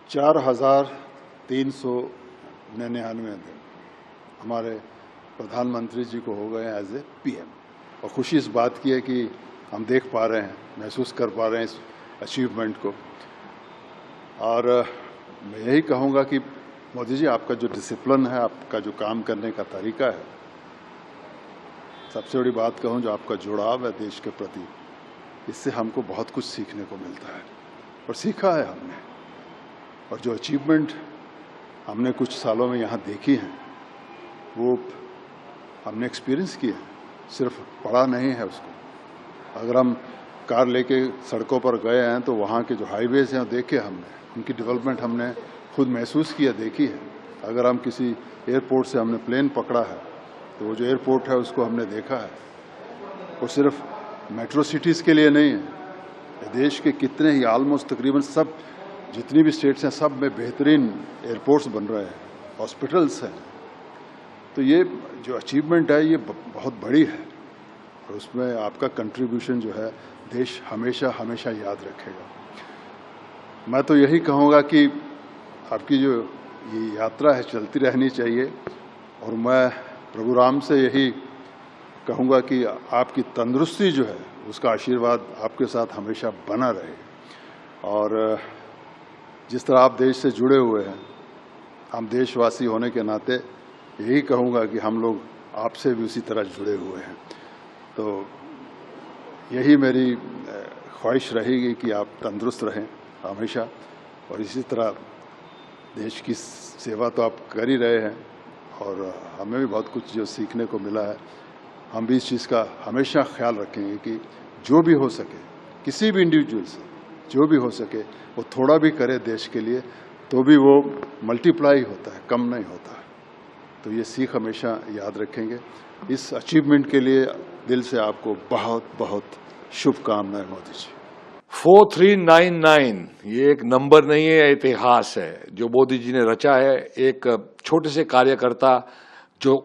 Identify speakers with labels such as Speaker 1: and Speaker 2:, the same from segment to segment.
Speaker 1: 4,399 दिन हमारे प्रधानमंत्री जी को हो गए एज ए पीएम। और खुशी इस बात की है कि हम देख पा रहे हैं, महसूस कर पा रहे हैं इस अचीवमेंट को। और मैं यही कहूँगा कि मोदी जी, आपका जो डिसिप्लिन है, आपका जो काम करने का तरीका है, सबसे बड़ी बात कहूँ जो आपका जुड़ाव है देश के प्रति, इससे हमको बहुत कुछ सीखने को मिलता है और सीखा है हमने। और जो अचीवमेंट हमने कुछ सालों में यहाँ देखी हैं, वो हमने एक्सपीरियंस किए हैं, सिर्फ पढ़ा नहीं है उसको। अगर हम कार लेके सड़कों पर गए हैं तो वहाँ के जो हाईवेज हैं देखे हमने, उनकी डेवलपमेंट हमने खुद महसूस किया, देखी है। अगर हम किसी एयरपोर्ट से हमने प्लेन पकड़ा है तो वो जो एयरपोर्ट है उसको हमने देखा है। वो सिर्फ मेट्रो सिटीज़ के लिए नहीं है, देश के कितने ही ऑलमोस्ट तकरीबन सब जितनी भी स्टेट्स हैं, सब में बेहतरीन एयरपोर्ट्स बन रहे हैं, हॉस्पिटल्स हैं। तो ये जो अचीवमेंट है ये बहुत बड़ी है और उसमें आपका कंट्रीब्यूशन जो है देश हमेशा हमेशा याद रखेगा। मैं तो यही कहूँगा कि आपकी जो ये यात्रा है चलती रहनी चाहिए और मैं प्रभु राम से यही कहूँगा कि आपकी तंदुरुस्ती जो है उसका आशीर्वाद आपके साथ हमेशा बना रहे। और जिस तरह आप देश से जुड़े हुए हैं, हम देशवासी होने के नाते यही कहूँगा कि हम लोग आपसे भी उसी तरह जुड़े हुए हैं। तो यही मेरी ख्वाहिश रहेगी कि आप तंदुरुस्त रहें हमेशा, और इसी तरह देश की सेवा तो आप कर ही रहे हैं और हमें भी बहुत कुछ जो सीखने को मिला है। हम भी इस चीज़ का हमेशा ख्याल रखेंगे कि जो भी हो सके, किसी भी इंडिविजुअल से जो भी हो सके, वो थोड़ा भी करे देश के लिए तो भी वो मल्टीप्लाई होता है, कम नहीं होता है। तो ये सीख हमेशा याद रखेंगे। इस अचीवमेंट के लिए दिल से आपको बहुत बहुत शुभकामनाएं मोदी जी।
Speaker 2: 4399 ये एक नंबर नहीं है, इतिहास है जो मोदी जी ने रचा है। एक छोटे से कार्यकर्ता जो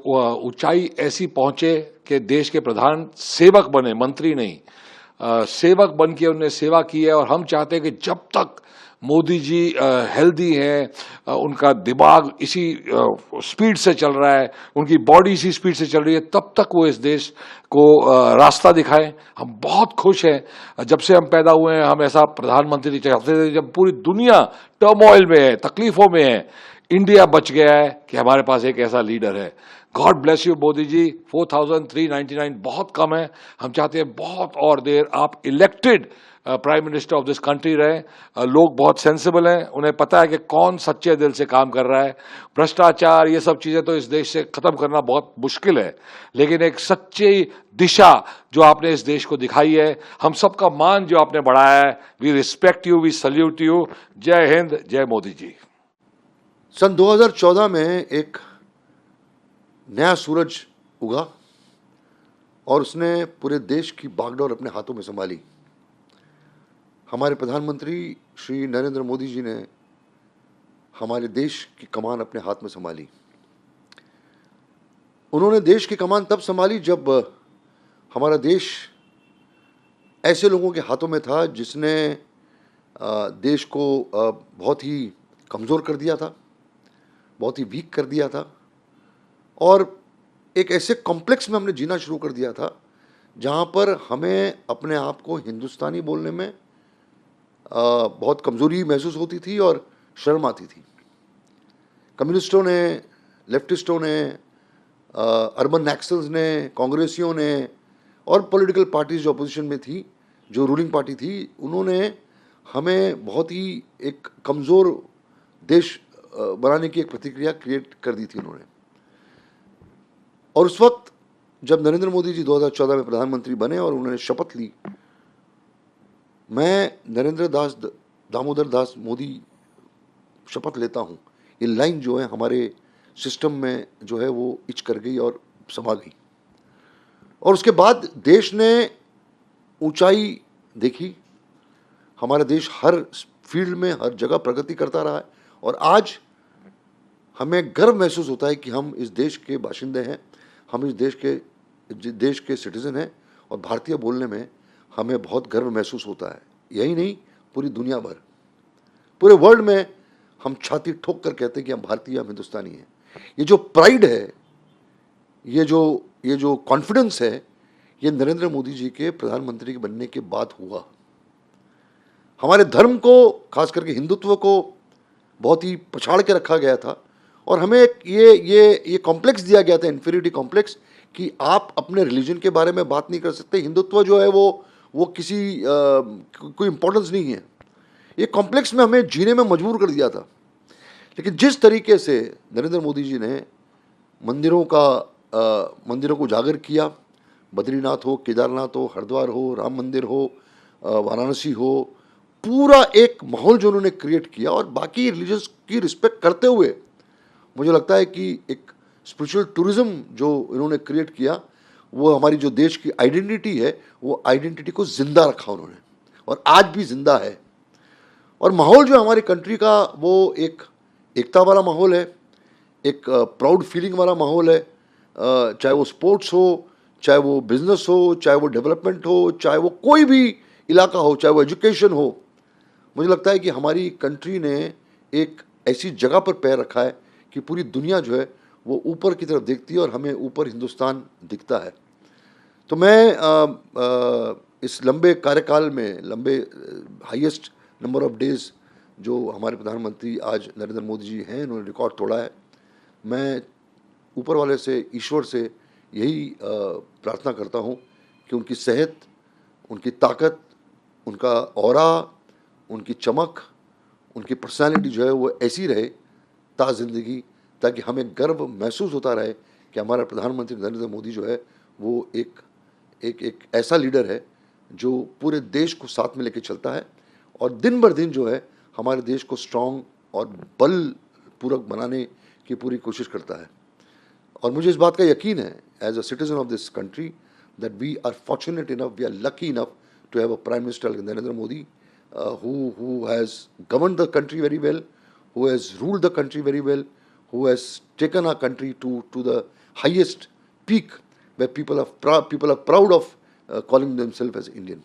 Speaker 2: ऊंचाई ऐसी पहुंचे कि देश के प्रधान सेवक बने, मंत्री नहीं, सेवक बन के उन्होंने सेवा की है। और हम चाहते हैं कि जब तक मोदी जी हेल्दी हैं, उनका दिमाग इसी स्पीड से चल रहा है, उनकी बॉडी इसी स्पीड से चल रही है, तब तक वो इस देश को रास्ता दिखाएं। हम बहुत खुश हैं, जब से हम पैदा हुए हैं हम ऐसा प्रधानमंत्री चाहते थे। जब पूरी दुनिया टर्मोइल में है, तकलीफों में है, इंडिया बच गया है कि हमारे पास एक ऐसा लीडर है। God bless you Modi ji. 4399 बहुत कम है, हम चाहते हैं बहुत और देर आप elected prime minister of this country रहे। लोग बहुत सेंसिबल हैं, उन्हें पता है कि कौन सच्चे दिल से काम कर रहा है। भ्रष्टाचार ये सब चीजें तो इस देश से खत्म करना बहुत मुश्किल है, लेकिन एक सच्ची दिशा जो आपने इस देश को दिखाई है, हम सबका मान जो आपने बढ़ाया है, we respect you, we salute you. जय हिंद, जय मोदी जी।
Speaker 3: सन 2014 में एक नया सूरज उगा और उसने पूरे देश की बागडोर अपने हाथों में संभाली। हमारे प्रधानमंत्री श्री नरेंद्र मोदी जी ने हमारे देश की कमान अपने हाथ में संभाली। उन्होंने देश की कमान तब संभाली जब हमारा देश ऐसे लोगों के हाथों में था जिसने देश को बहुत ही कमज़ोर कर दिया था, बहुत ही वीक कर दिया था, और एक ऐसे कॉम्प्लेक्स में हमने जीना शुरू कर दिया था जहाँ पर हमें अपने आप को हिंदुस्तानी बोलने में बहुत कमज़ोरी महसूस होती थी और शर्म आती थी। कम्युनिस्टों ने, लेफ्टिस्टों ने, अर्बन नक्सल्स ने, कांग्रेसियों ने और पॉलिटिकल पार्टीज जो अपोजिशन में थी, जो रूलिंग पार्टी थी, उन्होंने हमें बहुत ही एक कमज़ोर देश बनाने की एक प्रतिक्रिया क्रिएट कर दी थी उन्होंने। और उस वक्त जब नरेंद्र मोदी जी 2014 में प्रधानमंत्री बने और उन्होंने शपथ ली, मैं नरेंद्र दास दामोदर दास मोदी शपथ लेता हूँ, ये लाइन जो है हमारे सिस्टम में जो है वो इच कर गई और समा गई। और उसके बाद देश ने ऊंचाई देखी। हमारा देश हर फील्ड में, हर जगह प्रगति करता रहा है और आज हमें गर्व महसूस होता है कि हम इस देश के बाशिंदे हैं, हम इस देश के सिटीज़न हैं और भारतीय बोलने में हमें बहुत गर्व महसूस होता है। यही नहीं, पूरी दुनिया भर, पूरे वर्ल्ड में हम छाती ठोक कर कहते हैं कि हम भारतीय, हम हिंदुस्तानी हैं। ये जो प्राइड है, ये जो कॉन्फिडेंस है, ये नरेंद्र मोदी जी के प्रधानमंत्री के बनने के बाद हुआ। हमारे धर्म को, खास करके हिंदुत्व को बहुत ही पछाड़ के रखा गया था और हमें ये कॉम्प्लेक्स दिया गया था, इन्फीरियरिटी कॉम्प्लेक्स, कि आप अपने रिलीजन के बारे में बात नहीं कर सकते, हिंदुत्व जो है वो किसी कोई इम्पोर्टेंस नहीं है। ये कॉम्प्लेक्स में हमें जीने में मजबूर कर दिया था। लेकिन जिस तरीके से नरेंद्र मोदी जी ने मंदिरों को उजागर किया, बद्रीनाथ हो, केदारनाथ हो, हरिद्वार हो, राम मंदिर हो, वाराणसी हो, पूरा एक माहौल जो उन्होंने क्रिएट किया, और बाकी रिलीजन्स की रिस्पेक्ट करते हुए मुझे लगता है कि एक स्पिरिचुअल टूरिज्म जो इन्होंने क्रिएट किया, वो हमारी जो देश की आइडेंटिटी है, वो आइडेंटिटी को जिंदा रखा उन्होंने, और आज भी जिंदा है। और माहौल जो हमारी कंट्री का, वो एक एकता वाला माहौल है, एक प्राउड फीलिंग वाला माहौल है, चाहे वो स्पोर्ट्स हो, चाहे वो बिजनेस हो, चाहे वो डेवलपमेंट हो, चाहे वो कोई भी इलाका हो, चाहे वो एजुकेशन हो। मुझे लगता है कि हमारी कंट्री ने एक ऐसी जगह पर पैर रखा है कि पूरी दुनिया जो है वो ऊपर की तरफ देखती है और हमें ऊपर हिंदुस्तान दिखता है। तो मैं इस लंबे कार्यकाल में, लंबे हाईएस्ट नंबर ऑफ डेज जो हमारे प्रधानमंत्री आज नरेंद्र मोदी जी हैं, उन्होंने रिकॉर्ड तोड़ा है। मैं ऊपर वाले से, ईश्वर से यही प्रार्थना करता हूँ कि उनकी सेहत, उनकी ताकत, उनका ऑरा, उनकी चमक, उनकी पर्सनालिटी जो है वो ऐसी रहे ता ज़िंदगी, ताकि हमें गर्व महसूस होता रहे कि हमारा प्रधानमंत्री नरेंद्र मोदी जो है वो एक ऐसा लीडर है जो पूरे देश को साथ में लेके चलता है और दिन बर दिन जो है हमारे देश को स्ट्रॉन्ग और बल पूर्वक बनाने की पूरी कोशिश करता है। और मुझे इस बात का यकीन है, as a citizen of this country, that we are fortunate enough, we are lucky enough to have a prime minister like Narendra Modi, who has governed the country very well, who has ruled the country very well, who has taken our country to the highest peak, where people are proud of calling themselves as Indian.